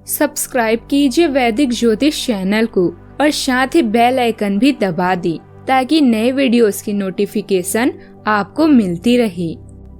Subscribe कीजिए वैदिक ज्योतिष चैनल को और साथ ही बेल आइकन भी दबा दी ताकि नए वीडियोस की नोटिफिकेशन आपको मिलती रहे।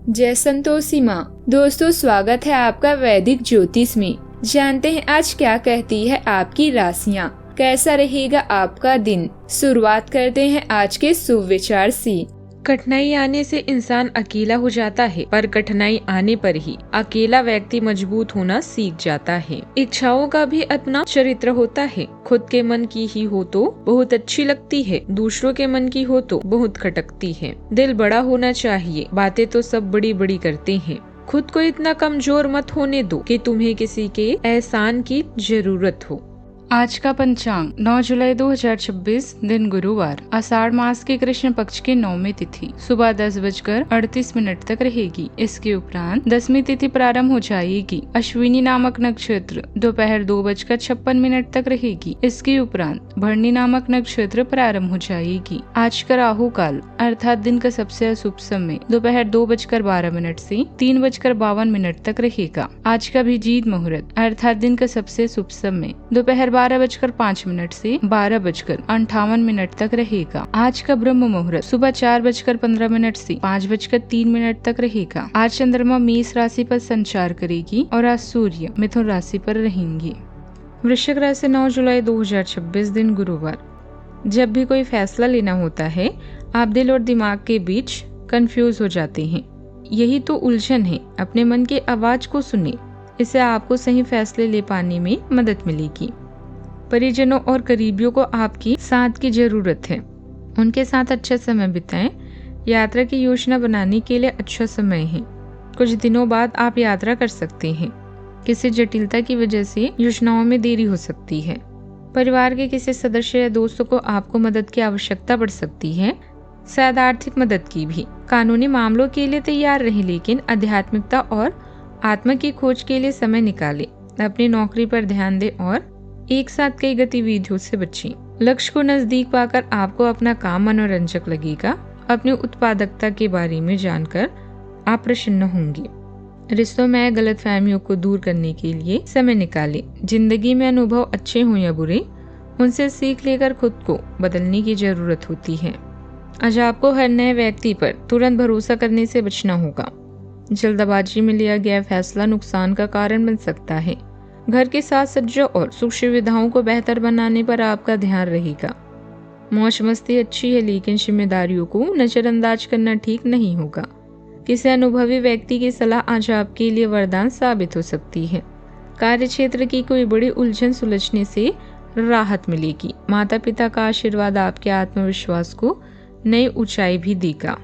जय संतोषी माँ। दोस्तों, स्वागत है आपका वैदिक ज्योतिष में। जानते हैं आज क्या कहती है आपकी राशियाँ, कैसा रहेगा आपका दिन। शुरुआत करते हैं आज के शुभ विचार से। कठिनाई आने से इंसान अकेला हो जाता है, पर कठिनाई आने पर ही अकेला व्यक्ति मजबूत होना सीख जाता है। इच्छाओं का भी अपना चरित्र होता है। खुद के मन की ही हो तो बहुत अच्छी लगती है, दूसरों के मन की हो तो बहुत खटकती है। दिल बड़ा होना चाहिए, बातें तो सब बड़ी बड़ी करते हैं। खुद को इतना कमजोर मत होने दो कि तुम्हें किसी के एहसान की जरूरत हो। आज का पंचांग 9 जुलाई 2026 दिन गुरुवार, आषाढ़ मास के कृष्ण पक्ष की 9वीं तिथि सुबह 10:38 तक रहेगी। इसके उपरांत 10वीं तिथि प्रारंभ हो जाएगी। अश्विनी नामक नक्षत्र दोपहर 2:56 तक रहेगी। इसके उपरांत भरणी नामक नक्षत्र प्रारंभ हो जाएगी। आज का राहु काल अर्थात दिन का सबसे अशुभ समय दोपहर 2:12 से 3:52 तक रहेगा। आज का अभिजीत मुहूर्त अर्थात दिन का सबसे शुभ समय दोपहर 12:05 से 12:58 तक रहेगा। आज का ब्रह्म मुहूर्त सुबह 4:15 से 5:03 तक रहेगा। आज चंद्रमा मेष राशि पर संचार करेगी और आज सूर्य मिथुन राशि पर रहेंगे। वृश्चिक राशि 9 जुलाई 2026 दिन गुरुवार। जब भी कोई फैसला लेना होता है, आप दिल और दिमाग के बीच कंफ्यूज हो जाते हैं। यही तो उलझन है। अपने मन की आवाज को सुने, इससे आपको सही फैसले ले पाने में मदद मिलेगी। परिजनों और करीबियों को आपकी साथ की जरूरत है, उनके साथ अच्छा समय बिताएं। यात्रा की योजना बनाने के लिए अच्छा समय है। कुछ दिनों बाद आप यात्रा कर सकते हैं। किसी जटिलता की वजह से योजनाओं में देरी हो सकती है। परिवार के किसी सदस्य या दोस्तों को आपको मदद की आवश्यकता पड़ सकती है, शायद आर्थिक मदद की भी। कानूनी मामलों के लिए तैयार रहें, लेकिन आध्यात्मिकता और आत्मा की खोज के लिए समय निकालें। अपनी नौकरी पर ध्यान दें और एक साथ कई गतिविधियों से बचें। लक्ष्य को नजदीक पाकर आपको अपना काम मनोरंजक लगेगा। अपनी उत्पादकता के बारे में जानकर आप प्रसन्न होंगे। रिश्तों में गलतफहमियों को दूर करने के लिए समय निकालें। जिंदगी में अनुभव अच्छे हों या बुरे, उनसे सीख लेकर खुद को बदलने की जरूरत होती है। आज आपको हर नए व्यक्ति पर तुरंत भरोसा करने से बचना होगा। जल्दबाजी में लिया गया फैसला नुकसान का कारण बन सकता है। घर के साथ सज्जा और सुख सुविधाओं को बेहतर बनाने पर आपका ध्यान रहेगा। मौज मस्ती अच्छी है, लेकिन जिम्मेदारियों को नजरअंदाज करना ठीक नहीं होगा। किसी अनुभवी व्यक्ति की सलाह आज आपके लिए वरदान साबित हो सकती है। कार्य क्षेत्र की कोई बड़ी उलझन सुलझने से राहत मिलेगी। माता पिता का आशीर्वाद आपके आत्मविश्वास को नई ऊंचाई भी देगा।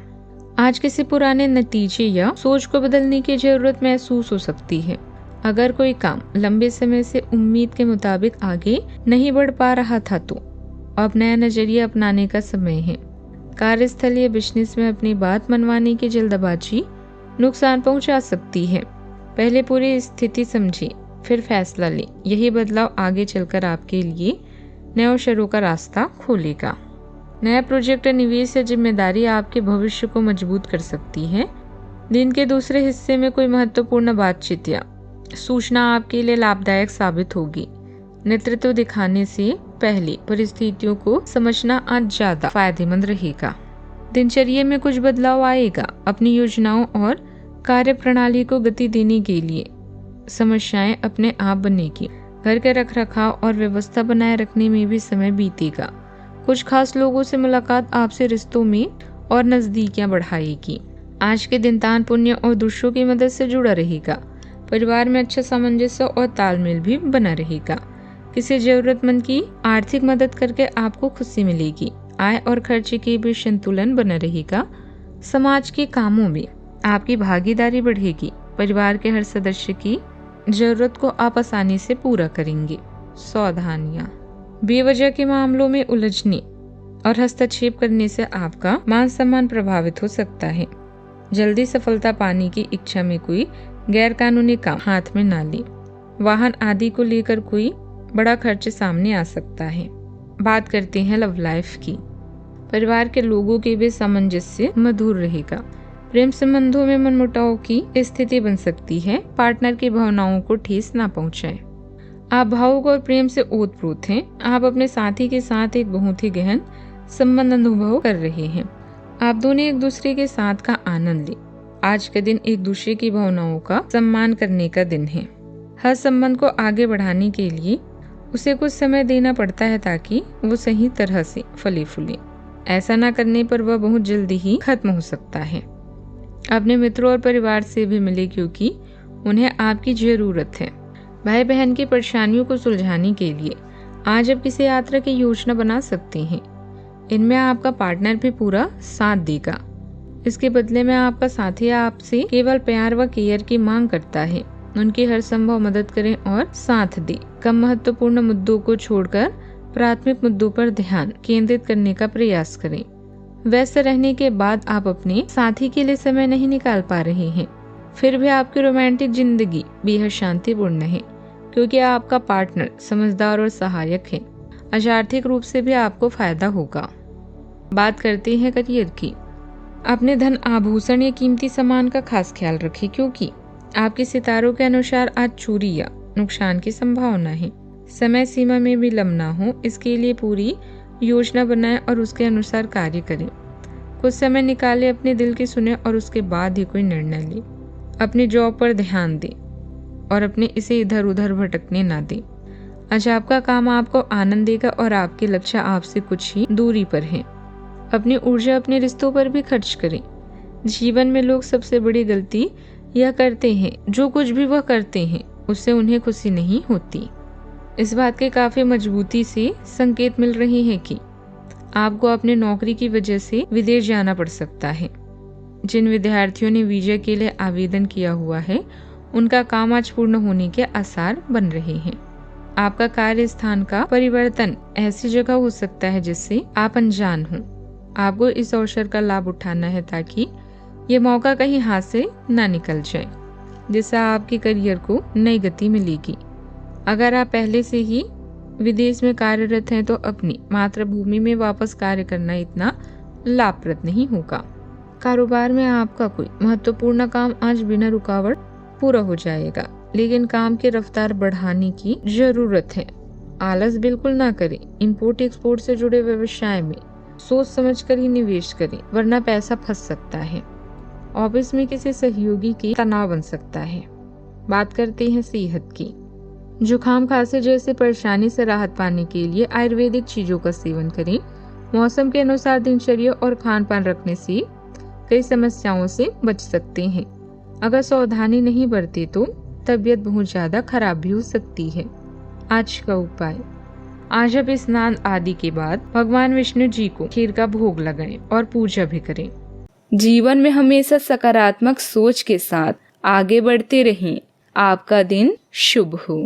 आज किसी पुराने नतीजे या सोच को बदलने की जरूरत महसूस हो सकती है। अगर कोई काम लंबे समय से उम्मीद के मुताबिक आगे नहीं बढ़ पा रहा था तो अब नया नजरिया अपनाने का समय है। कार्यस्थल या बिजनेस में अपनी बात मनवाने की जल्दबाजी नुकसान पहुंचा सकती है। पहले पूरी स्थिति समझें, फिर फैसला लें। यही बदलाव आगे चलकर आपके लिए नए अवसरों का रास्ता खोलेगा। नया प्रोजेक्ट, निवेश या जिम्मेदारी आपके भविष्य को मजबूत कर सकती है। दिन के दूसरे हिस्से में कोई महत्वपूर्ण बातचीत या सूचना आपके लिए लाभदायक साबित होगी। नेतृत्व दिखाने से पहले परिस्थितियों को समझना आज ज्यादा फायदेमंद रहेगा। दिनचर्या में कुछ बदलाव आएगा। अपनी योजनाओं और कार्य प्रणाली को गति देने के लिए समस्याएं अपने आप बनेगी। घर के रखरखाव और व्यवस्था बनाए रखने में भी समय बीतेगा। कुछ खास लोगों से मुलाकात आपसे रिश्तों में और नजदीकियां बढ़ाएगी। आज के दिन दान पुण्य और दूसरों की मदद से जुड़ा रहेगा। परिवार में अच्छा सामंजस्य और तालमेल भी बना रहेगा। किसी जरूरतमंद की आर्थिक मदद करके आपको खुशी मिलेगी। आय और खर्चे के बीच संतुलन बना रहेगा। समाज के कामों में आपकी भागीदारी बढ़ेगी। परिवार के हर सदस्य की जरूरत को आप आसानी से पूरा करेंगे। सावधानियां, बेवजह के मामलों में उलझने और हस्तक्षेप करने से आपका मान सम्मान प्रभावित हो सकता है। जल्दी सफलता पाने की इच्छा में कोई गैर कानूनी काम हाथ में ना ले। वाहन आदि को लेकर कोई बड़ा खर्च सामने आ सकता है। बात करते हैं लव लाइफ की। परिवार के लोगों के बीच सामंजस्य मधुर रहेगा। प्रेम संबंधों में मनमुटाव की स्थिति बन सकती है। पार्टनर की भावनाओं को ठेस ना पहुंचाए। आप भावुक और प्रेम से ओतप्रोत हैं। आप अपने साथी के साथ एक बहुत ही गहन संबंध अनुभव कर रहे हैं। आप दोनों एक दूसरे के साथ का आनंद लें। आज का दिन एक दूसरे की भावनाओं का सम्मान करने का दिन है। हर संबंध को आगे बढ़ाने के लिए उसे कुछ समय देना पड़ता है ताकि वो सही तरह से फले फूले। ऐसा ना करने पर वह बहुत जल्दी ही खत्म हो सकता है। अपने मित्रों और परिवार से भी मिले क्योंकि उन्हें आपकी जरूरत है। भाई बहन की परेशानियों को सुलझाने के लिए आज आप किसी यात्रा की योजना बना सकते हैं। इनमें आपका पार्टनर भी पूरा साथ देगा। इसके बदले में आपका साथी आपसे केवल प्यार व केयर की मांग करता है। उनकी हर संभव मदद करें और साथ दें। कम महत्वपूर्ण मुद्दों को छोड़कर प्राथमिक मुद्दों पर ध्यान केंद्रित करने का प्रयास करें। व्यस्त रहने के बाद आप अपने साथी के लिए समय नहीं निकाल पा रहे हैं, फिर भी आपकी रोमांटिक जिंदगी बेहद शांतिपूर्ण है क्योंकि आपका पार्टनर समझदार और सहायक है। आज आर्थिक रूप से भी आपको फायदा होगा। बात करते हैं करियर की। अपने धन आभूषण या कीमती सामान का खास ख्याल रखें क्योंकि आपके सितारों के अनुसार आज चोरी या नुकसान की संभावना है। समय सीमा में विलंब ना हो, इसके लिए पूरी योजना बनाएं और उसके अनुसार कार्य करें। कुछ समय निकालें, अपने दिल की सुने और उसके बाद ही कोई निर्णय लें। अपनी जॉब पर ध्यान दें और अपने इसे इधर उधर भटकने ना दें। आज आपका काम आपको आनंद देगा और आपके लक्ष्य आपसे कुछ ही दूरी पर हैं। अपनी ऊर्जा अपने रिश्तों पर भी खर्च करें। जीवन में लोग सबसे बड़ी गलती यह करते हैं, जो कुछ भी वह करते हैं उससे उन्हें खुशी नहीं होती। इस बात के काफी मजबूती से संकेत मिल रहे हैं कि आपको अपने नौकरी की वजह से विदेश जाना पड़ सकता है। जिन विद्यार्थियों ने वीजा के लिए आवेदन किया हुआ है उनका काम आज पूर्ण होने के आसार बन रहे हैं। आपका कार्य स्थान का परिवर्तन ऐसी जगह हो सकता है जिससे आप अनजान हो। आपको इस अवसर का लाभ उठाना है ताकि ये मौका कहीं हाथ से ना निकल जाए, जिससे आपके करियर को नई गति मिलेगी। अगर आप पहले से ही विदेश में कार्यरत हैं तो अपनी मातृभूमि में वापस कार्य करना इतना लाभप्रद नहीं होगा। कारोबार में आपका कोई महत्वपूर्ण काम आज बिना रुकावट पूरा हो जाएगा, लेकिन काम की रफ्तार बढ़ाने की जरूरत है। आलस बिल्कुल ना करें। इंपोर्ट एक्सपोर्ट से जुड़े व्यवसाय में सोच समझकर ही निवेश करें, वरना पैसा फंस सकता है। ऑफिस में किसी सहयोगी की तनाव बन सकता है। बात करते हैं सेहत की। जुकाम खांसी जैसी परेशानी से राहत पाने के लिए आयुर्वेदिक चीजों का सेवन करें। मौसम के अनुसार दिनचर्या और खान पान रखने से कई समस्याओं से बच सकते हैं। अगर सावधानी नहीं बरते तो तबीयत बहुत ज्यादा खराब भी हो सकती है। आज का उपाय, आज आप स्नान आदि के बाद भगवान विष्णु जी को खीर का भोग लगाएं और पूजा भी करें। जीवन में हमेशा सकारात्मक सोच के साथ आगे बढ़ते रहें। आपका दिन शुभ हो।